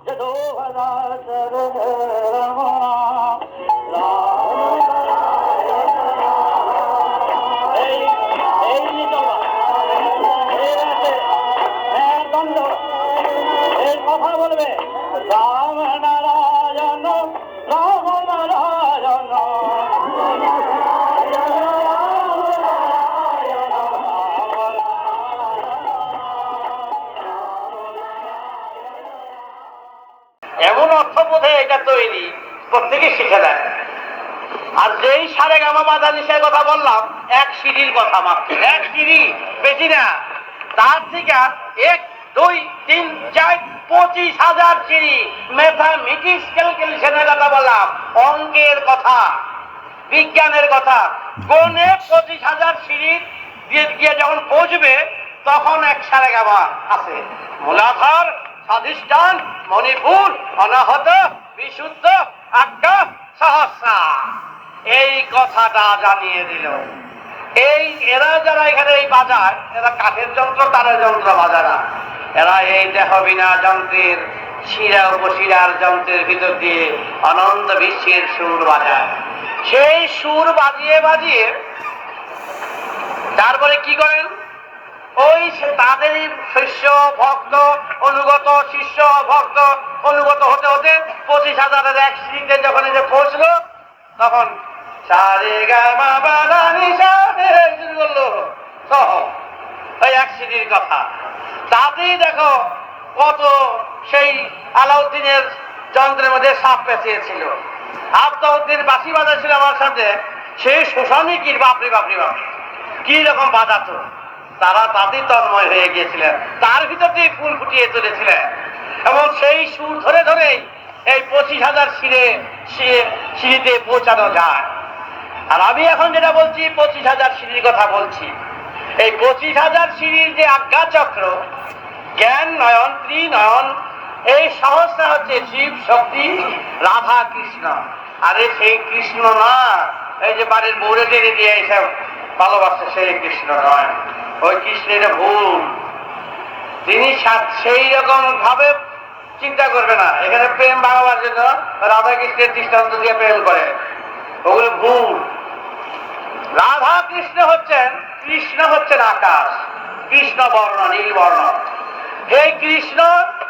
কথা বলবে রাম নারায়ণ রাম নারায়ণ এমন অর্থবোধে এটা তৈরি প্রত্যেকে শিখে দেয়। আর যেই সারে গামা বাধা নিষের কথা বললাম, এক সিঁড়ির কথা মাত্র, এক সিঁড়ি, বেশি না। তার থেকে 1 2 3 4 25,000 সিঁড়ি। ম্যাথামেটিক্স ক্যালকুলেশনের কথা বললাম, অঙ্কের কথা, বিজ্ঞানের কথা। কোনে 25,000 সিঁড়ি দিয়ে গিয়ে যখন পৌঁছবে তখন এক সারে গামা আছে। মূলাধার, স্বাধিষ্ঠান, মণিপুর, অনাহত, বিশুদ্ধ, আজ্ঞা, সহস্রা। এই কথাটা জানিয়ে দিল। এরা যারা এখানে এই বাজায়, এরা কাঠের যন্ত্র, তারের যন্ত্র বাজায় না। এরা এই দেহ বিনা যন্ত্রের শিরা উপশিরার যন্ত্রের ভিতর দিয়ে অনন্ত বিশ্বের সুর বাজায়। সেই সুর বাজিয়ে বাজিয়ে তারপরে কি করেন, ওই তাদেরই শিষ্য ভক্ত অনুগত, শিষ্য ভক্ত অনুগত হতে হতে 25,000-এর এক সিঁড়িতে যখন এসে পৌঁছলো, তখন সারে গামা বাধা নিষা শুরু করলো সহ ওই এক সিঁড়ির কথা। তাতেই দেখো কত সেই আলাউদ্দিনের যন্ত্রের মধ্যে সাপ পেঁচিয়েছিল। আফতাউদ্দিন বাঁশি বাজাচ্ছিল আমার সামনে, সেই শোষণই কি বাপরে বাপরে বাপরে কি রকম বাজাতো। তারা তাতেই তন্ময় হয়ে গিয়েছিলেন, তার ভিতর দিয়ে ফুল ফুটিয়ে তুলেছিলেন। এবং সেই সুর ধরে ধরেই এই 25,000 সিঁড়িতে পৌঁছানো যায়। আর আমি এখন যেটা বলছি 25,000 সিঁড়ির কথা বলছি। এই 25,000 সিঁড়ির যে আজ্ঞা চক্র, জ্ঞান নয়ন, ত্রিনয়ন, এই সহস্রা হচ্ছে শিব, শক্তি, রাধা, কৃষ্ণ। আরে সেই কৃষ্ণ না, এই যে বাড়ির বউরে টেনে দিয়ে এইসব ভালোবাসছে, সেই কৃষ্ণ নয়। ওই কৃষ্ণের ভুল। তিনি সেই রকম ভাবে চিন্তা করবে না। এখানে প্রেম ভাগাবার জন্য রাধা কৃষ্ণের দৃষ্টান্ত দিয়ে প্রেম করে, ওগুলো ভুল। রাধা কৃষ্ণ হচ্ছেন, কৃষ্ণ হচ্ছেন আকাশ, কৃষ্ণ বর্ণ, নীল বর্ণ। এই কৃষ্ণ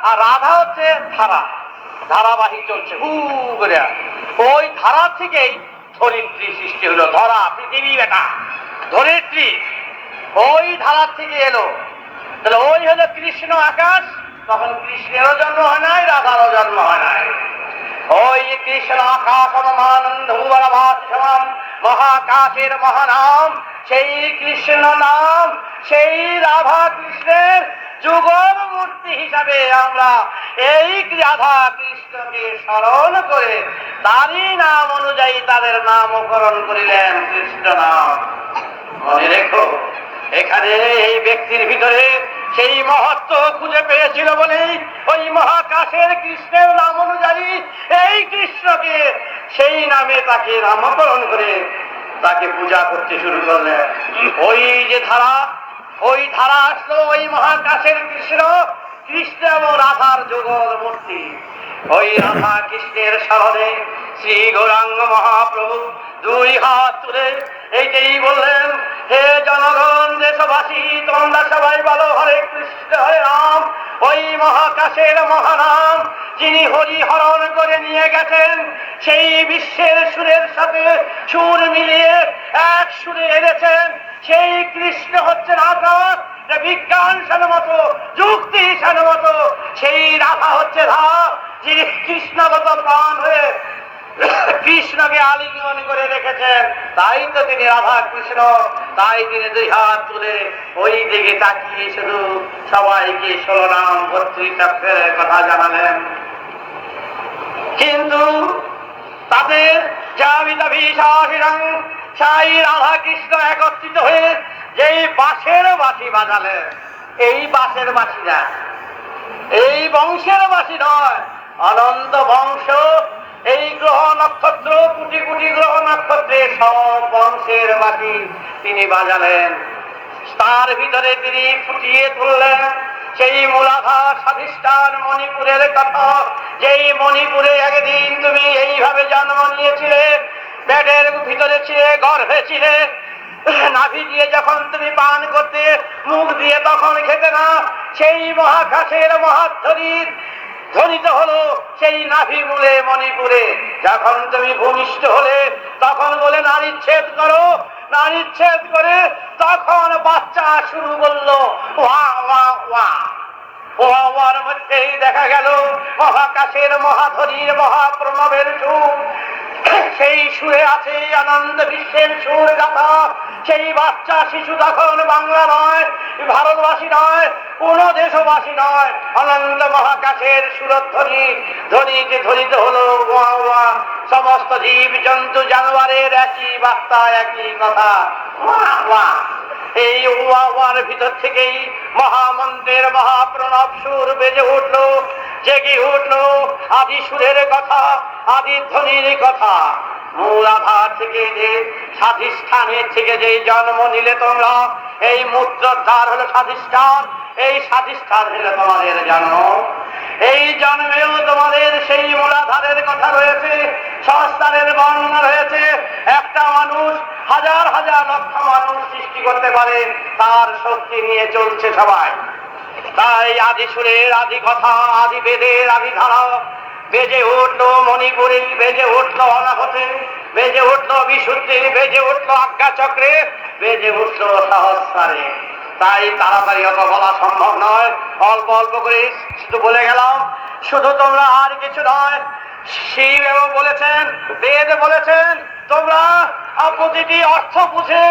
আর রাধা হচ্ছে ধারা, ধারাবাহিক চলছে হু করে। ওই ধারা থেকেই ধরিত্রী সৃষ্টি হলো। ধরা পৃথিবী বেটা, ধরিত্রী ওই ধারা থেকে এলো। তাহলে ওই হলো কৃষ্ণ আকাশ। তখন কৃষ্ণেরও জন্ম হয় নাই, রাধারও জন্ম হয় নাই। ওই কৃষ্ণ আকাশ মহাকাশের মহানাম, সেই কৃষ্ণ নাম, সেই রাধা কৃষ্ণের যুগল মূর্তি হিসাবে আমরা এই রাধা কৃষ্ণকে স্মরণ করে তারই নাম অনুযায়ী তাদের নামকরণ করিলেন কৃষ্ণ নাম। মনে রেখো, এখানে এই ব্যক্তির ভিতরে সেই মহত্ব খুঁজে পেয়েছিল বলেই ওই মহাকাশের কৃষ্ণের নাম অনুযায়ী এই কৃষ্ণকে সেই নামে তাকে নামকরণ করে তাকে পূজা করতে শুরু করলেন। ওই যে ধারা, ওই ধারা আসলো ওই মহাকাশের কৃষ্ণ, কৃষ্ণ এবং রাধার যুগল মূর্তি। ওই রাধা কৃষ্ণের স্মরণে শ্রী গৌরাঙ্গ মহাপ্রভু 2 হাত তুলে এইটাই বললেন, হে জনগণ, দেশবাসী, তোমরা সবাই বলো হরে কৃষ্ণ হরে রাম। ওই মহাকাশের মহানাম যিনি হরি হরণ করে নিয়ে গেছেন, সেই বিশ্বের সুরের সাথে সুর মিলিয়ে এক সুরে এনেছেন, সেই কৃষ্ণ হচ্ছেন আকাশ। বিজ্ঞান সম্মত, যুক্তি সম্মত সেই রাধা হচ্ছে রাধা, যিনি কৃষ্ণগত প্রাণ হয়ে কৃষ্ণকে আলিঙ্গন করে রেখেছেন। তাই তো তিনি রাধা কৃষ্ণ। তাই তিনি 2 হাত তুলে ওই দিকে তাকিয়ে শুধু সবাইকে 16 নাম 32 চক্রের কথা জানালেন। কিন্তু তাদের সাই রাধা কৃষ্ণ একত্রিত হয়ে যেই বাঁশের বাঁশি বাজালেন, এই বাঁশের বাঁশি না, এই বংশের বাঁশি নয়, অনন্ত বংশ, এই গ্রহ নক্ষত্র, কোটি কোটি গ্রহ নক্ষত্রে সব বংশের বাঁশি তিনি বাজালেন। তার ভিতরে তিনি ফুটিয়ে তুললেন সেই মূলাধার স্বাধিষ্ঠান মণিপুরের কথা, যেই মণিপুরে একদিন তুমি এইভাবে জন্ম নিয়েছিলে, পেটের ভিতরে ছিলে, গর্ভে ছিলে, নাভি দিয়ে যখন তুমি পান করতে, মুখ দিয়ে তখন খেতে না, সেই মহাকাশের মহাধ্বনির ধ্বনিত হলো সেই নাভি মূলে মণিপুরে। যখন তুমি ভূমিষ্ঠ হলে তখন বলে নারীচ্ছেদ করো, নারীচ্ছেদ করে তখন বাচ্চা শুরু করলো ওয়া ওয়া ওয়া। ওয়ার মধ্যেই দেখা গেল মহাকাশের মহাধ্বনির মহাপ্রণবের সুর, সেই সুরে আছে আনন্দ বিশ্বের সুর গাথা। সেই বাচ্চা শিশু তখন বাংলা নয়, ভারতবাসী নয়, কোন দেশবাসী নয়, অনন্ত মহাকাশের সুরধ্বনি ধ্বনিতে ধ্বনিত হলো ওয়া ওয়া। সমস্ত জীব জন্তু জানোয়ারের একই বার্তা, একই কথা, ওয়া ওয়া। এই ওয়া ওয়ার ভিতর থেকেই মহামন্ত্রের মহাপ্রণব সুর বেজে উঠলো, জেগে উঠলো আদি সুরের কথা, আদি ধ্বনির কথা। মূলাধার থেকে যে স্বাধিষ্ঠানের থেকে যে জন্ম নিলে তোমরা, এই মূত্রদ্বার হলো স্বাধিষ্ঠান, এই স্বাধিষ্ঠান হলো তোমাদের জন্ম। এই জন্মেও তোমাদের সেই মূলাধারের কথা রয়েছে, সহস্রারের বর্ণনা রয়েছে। একটা মানুষ হাজার হাজার লক্ষ মানুষ সৃষ্টি করতে পারে, তার শক্তি নিয়ে চলছে সবাই। তাই আদি সুরের আদি কথা, আদি বেদের আদি ধারা বেজে উঠলো মণিপুরে, বেজে উঠলো অনাহতে, বেজে উঠলো বিশুদ্ধি, বেজে উঠলো আজ্ঞা চক্রে, বেজে উঠলো সহস্রারে। তাই তাড়াতাড়ি অত বলা সম্ভব নয়, অল্প অল্প করে শুধু বলে গেলাম। শুধু তোমরা আর কিছু নয়, শিব এবং বলেছেন, বেদ বলেছেন, তোমরা প্রতিটি অর্থ বুঝে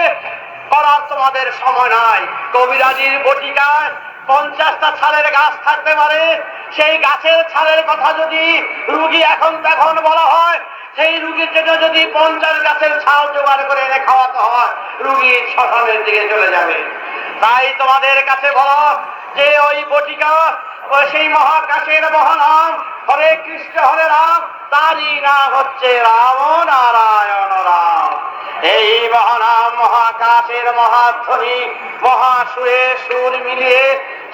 করার তোমাদের সময় নাই। কবিরাজির বটিকায় 50টা ছালের গাছ থাকতে পারে, সেই গাছের ছালের কথা যদি রুগী এখন তখন বলা হয়, সেই রুগীর জন্য যদি 50 গাছের ছাল জোগাড় করে এনে খাওয়াতে হয়, রুগী শ্মশানের দিকে চলে যাবে। তাই তোমাদের কাছে বলা যে ওই বটিকা, সেই মহাকাশের মহানাম হরে কৃষ্ণ হরে রাম, তারই নাম হচ্ছে রাম নারায়ণ রাম। এই মহানাম মহাকাশের মহাধ্বনি মহাসুরে সুর মিলিয়ে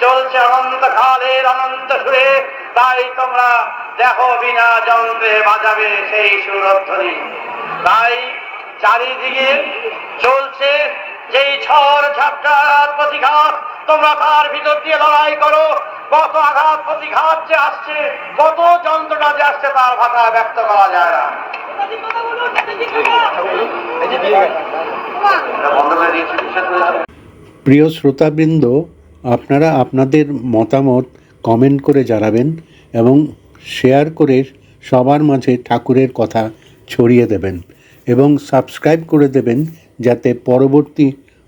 চলছে অনন্তকালের অনন্ত সুরে। তাই তোমরা দেখো বিনা যন্ত্রে বাজাবে সেই সুরধ্বনি। তাই চারিদিকে চলছে যেই ঝড় ঝাপটার প্রতিঘাত, তোমরা তার ভিতর দিয়ে লড়াই করো। কত আঘাত প্রতিঘাত যে আসছে, কত যন্ত্রণা যে আসছে, তার ভাষা ব্যক্ত করা যায় না। প্রিয় শ্রোতাবৃন্দ, আপনারা আপনাদের মতামত কমেন্ট করে জানাবেন এবং শেয়ার করে সবার মাঝে ঠাকুরের কথা ছড়িয়ে দেবেন এবং সাবস্ক্রাইব করে দেবেন, যাতে পরবর্তী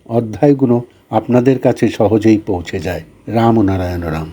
অধ্যায়গুলো আপনাদের কাছে সহজেই পৌঁছে যায়। রাম নারায়ণ রাম।